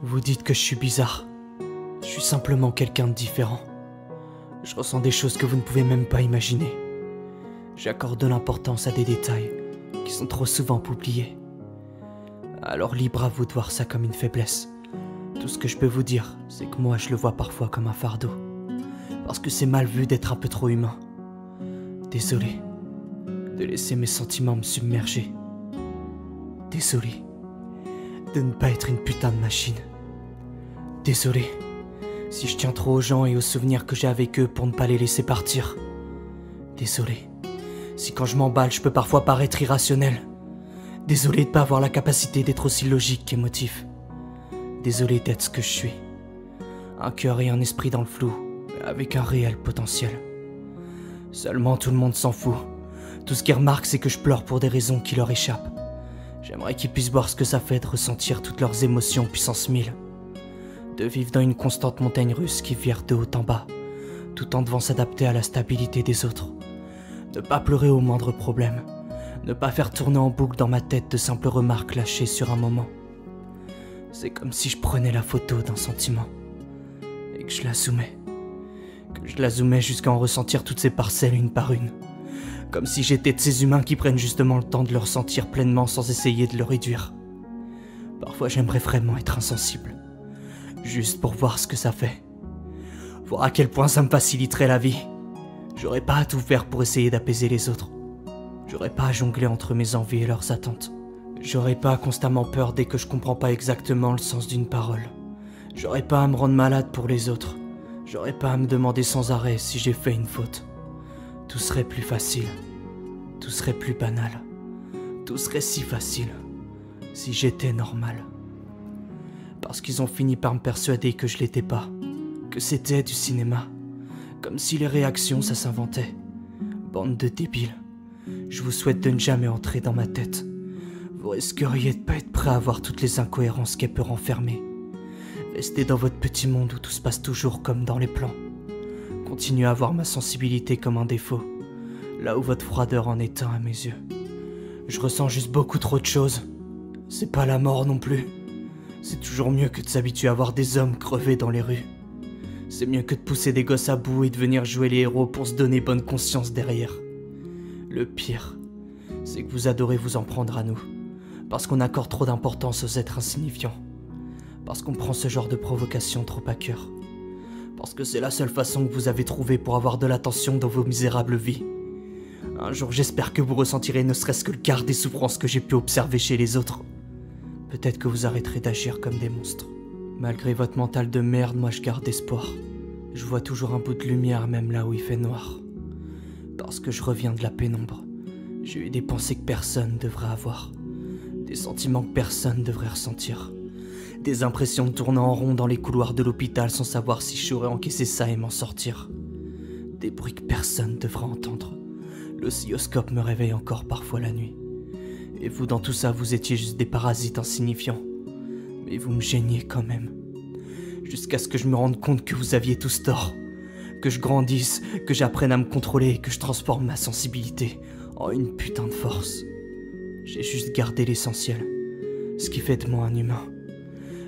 Vous dites que je suis bizarre. Je suis simplement quelqu'un de différent. Je ressens des choses que vous ne pouvez même pas imaginer. J'accorde de l'importance à des détails qui sont trop souvent oubliés. Alors libre à vous de voir ça comme une faiblesse. Tout ce que je peux vous dire, c'est que moi je le vois parfois comme un fardeau. Parce que c'est mal vu d'être un peu trop humain. Désolé de laisser mes sentiments me submerger. Désolé de ne pas être une putain de machine. Désolé si je tiens trop aux gens et aux souvenirs que j'ai avec eux pour ne pas les laisser partir. Désolé si quand je m'emballe je peux parfois paraître irrationnel. Désolé de pas avoir la capacité d'être aussi logique qu'émotif. Désolé d'être ce que je suis. Un cœur et un esprit dans le flou, avec un réel potentiel. Seulement tout le monde s'en fout. Tout ce qu'ils remarquent c'est que je pleure pour des raisons qui leur échappent. J'aimerais qu'ils puissent voir ce que ça fait de ressentir toutes leurs émotions puissance 1000. De vivre dans une constante montagne russe qui vire de haut en bas, tout en devant s'adapter à la stabilité des autres. Ne pas pleurer au moindre problème. Ne pas faire tourner en boucle dans ma tête de simples remarques lâchées sur un moment. C'est comme si je prenais la photo d'un sentiment et que je la zoomais. Que je la zoomais jusqu'à en ressentir toutes ces parcelles une par une. Comme si j'étais de ces humains qui prennent justement le temps de le ressentir pleinement sans essayer de le réduire. Parfois j'aimerais vraiment être insensible. Juste pour voir ce que ça fait. Voir à quel point ça me faciliterait la vie. J'aurais pas à tout faire pour essayer d'apaiser les autres. J'aurais pas à jongler entre mes envies et leurs attentes. J'aurais pas constamment peur dès que je comprends pas exactement le sens d'une parole. J'aurais pas à me rendre malade pour les autres. J'aurais pas à me demander sans arrêt si j'ai fait une faute. Tout serait plus facile. Tout serait plus banal. Tout serait si facile. Si j'étais normal. Parce qu'ils ont fini par me persuader que je l'étais pas. Que c'était du cinéma. Comme si les réactions ça s'inventait. Bande de débiles. Je vous souhaite de ne jamais entrer dans ma tête. Vous risqueriez de pas être prêt à voir toutes les incohérences qu'elle peut renfermer. Restez dans votre petit monde où tout se passe toujours comme dans les plans. Continuez à voir ma sensibilité comme un défaut, là où votre froideur en est un à mes yeux. Je ressens juste beaucoup trop de choses. C'est pas la mort non plus. C'est toujours mieux que de s'habituer à voir des hommes crever dans les rues. C'est mieux que de pousser des gosses à bout et de venir jouer les héros pour se donner bonne conscience derrière. Le pire, c'est que vous adorez vous en prendre à nous, parce qu'on accorde trop d'importance aux êtres insignifiants, parce qu'on prend ce genre de provocation trop à cœur, parce que c'est la seule façon que vous avez trouvée pour avoir de l'attention dans vos misérables vies. Un jour j'espère que vous ressentirez ne serait-ce que le quart des souffrances que j'ai pu observer chez les autres. Peut-être que vous arrêterez d'agir comme des monstres. Malgré votre mental de merde, moi je garde espoir. Je vois toujours un bout de lumière même là où il fait noir. Parce que je reviens de la pénombre. J'ai eu des pensées que personne devrait avoir. Des sentiments que personne devrait ressentir. Des impressions de tourner en rond dans les couloirs de l'hôpital sans savoir si je saurais encaisser ça et m'en sortir. Des bruits que personne devrait entendre. L'oscilloscope me réveille encore parfois la nuit. Et vous dans tout ça, vous étiez juste des parasites insignifiants. Mais vous me gêniez quand même. Jusqu'à ce que je me rende compte que vous aviez tous tort. Que je grandisse, que j'apprenne à me contrôler et que je transforme ma sensibilité en une putain de force. J'ai juste gardé l'essentiel, ce qui fait de moi un humain.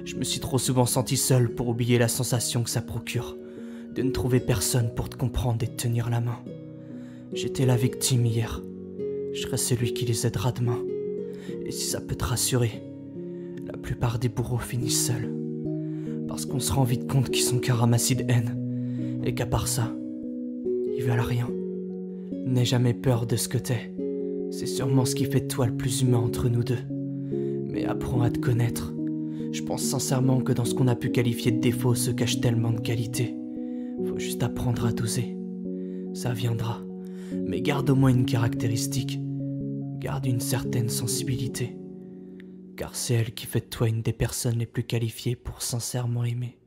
Je me suis trop souvent senti seul pour oublier la sensation que ça procure, de ne trouver personne pour te comprendre et te tenir la main. J'étais la victime hier, je serai celui qui les aidera demain. Et si ça peut te rassurer, la plupart des bourreaux finissent seuls. Parce qu'on se rend vite compte qu'ils sont qu'un ramassis de haine. Et qu'à part ça, ils veulent rien. N'aie jamais peur de ce que t'es. C'est sûrement ce qui fait de toi le plus humain entre nous deux. Mais apprends à te connaître. Je pense sincèrement que dans ce qu'on a pu qualifier de défaut se cache tellement de qualités. Faut juste apprendre à doser. Ça viendra. Mais garde au moins une caractéristique. Garde une certaine sensibilité. Car c'est elle qui fait de toi une des personnes les plus qualifiées pour sincèrement aimer.